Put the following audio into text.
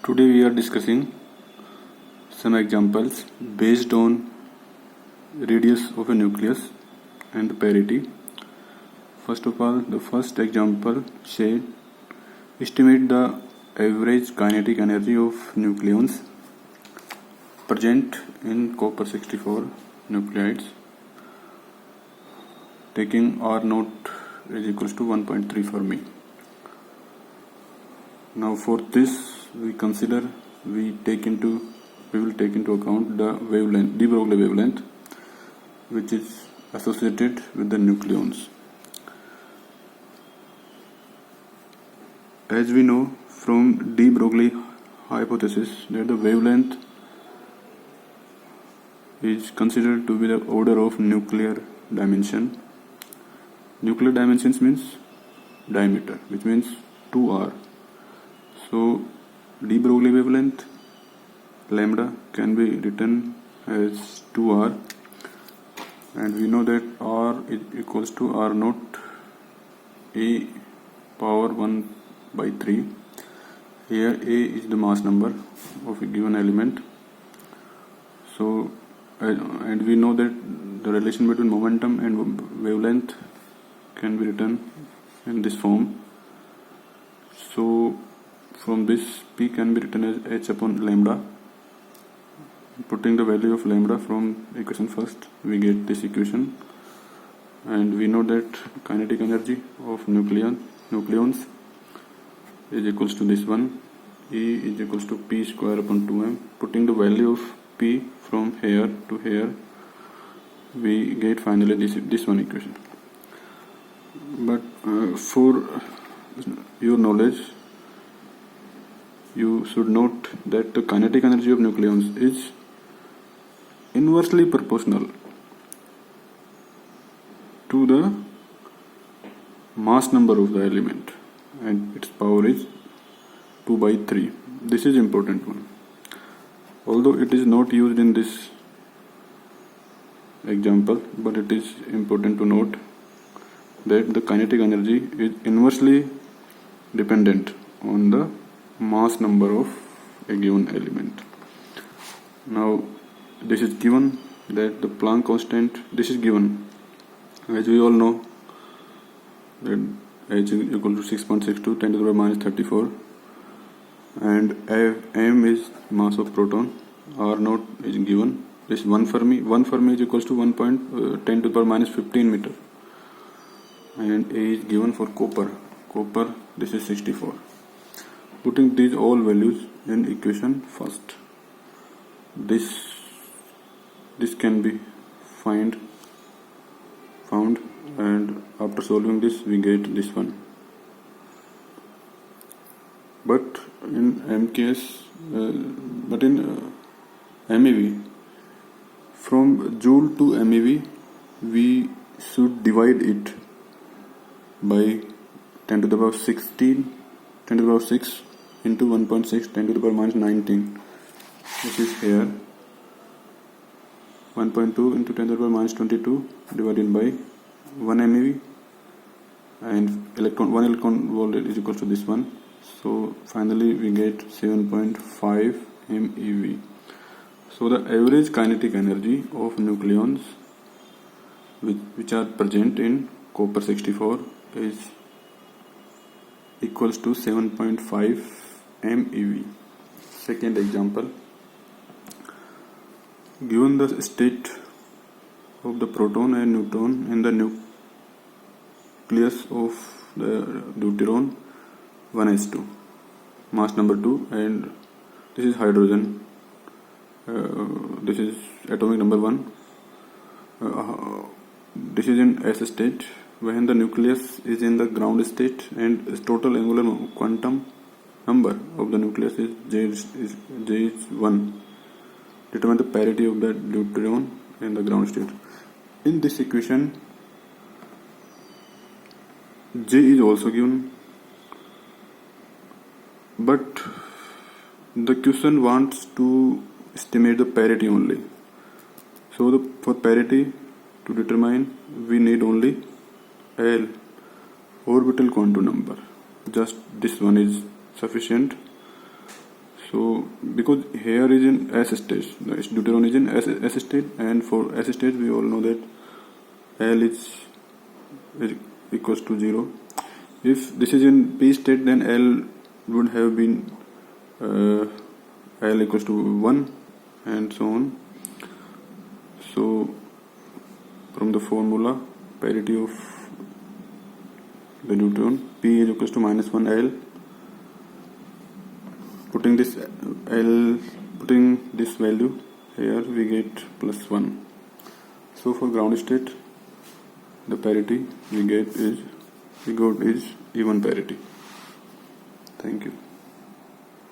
Today we are discussing some examples based on radius of a nucleus and parity. First of all, the first example said estimate the average kinetic energy of nucleons present in copper 64 nuclides, taking R0 is equals to 1.3 Fermi. Now for this we will take into account the wavelength, de Broglie wavelength, which is associated with the nucleons. As we know from de Broglie hypothesis that the wavelength is considered to be the order of nuclear dimension. Nuclear dimensions means diameter, which means 2r. So de Broglie wavelength lambda can be written as 2r, and we know that r is equals to r0 a power 1 by 3. Here a is the mass number of a given element. So and we know that the relation between momentum and wavelength can be written in this form. So from this P can be written as h upon lambda. Putting the value of lambda from equation first, we get this equation, and we know that kinetic energy of nucleons is equals to this one. E is equals to P square upon 2m. Putting the value of P from here to here, we get finally this one equation. But for your knowledge, you should note that the kinetic energy of nucleons is inversely proportional to the mass number of the element, and its power is 2 by 3. This is important one. Although it is not used in this example, but it is important to note that the kinetic energy is inversely dependent on the mass number of a given element. Now this is given that the Planck constant, this is given, as we all know, that h is equal to 6.62 10 to the power minus 34, and m is mass of proton, r0 is given, this is 1 Fermi. 1 Fermi is equals to 1.10 to the power minus 15 meter, and a is given for copper this is 64. Putting these all values in equation first, this can be found, and after solving this we get this one. But in MeV, from joule to MeV, we should divide it by 10 to the power 16, 10 to the power 6 into 1.6, 10 to the power minus 19. This is here 1.2 into 10 to the power minus 22 divided by 1 MeV, and 1 electron volt is equal to this one. So finally we get 7.5 MeV. So the average kinetic energy of nucleons which are present in copper 64 is equals to 7.5 MeV. Second example, given the state of the proton and neutron in the nucleus of the deuteron 1s2, mass number 2, and this is hydrogen, this is atomic number 1, this is in S state when the nucleus is in the ground state, and total angular quantum number of the nucleus is J is 1. Determine the parity of the deuteron in the ground state. In this equation, J is also given, but the question wants to estimate the parity only. So for parity to determine, we need only L, orbital quantum number. Just this one is sufficient. So because here is in S state, the deuteron is in S state, and for S state we all know that L is equals to 0. If this is in P state, then L would have been L equals to 1 and so on. So from the formula, parity of the deuteron, P is equals to -1 L. Putting this value here, we get +1. So for ground state, the parity we got is even parity. Thank you.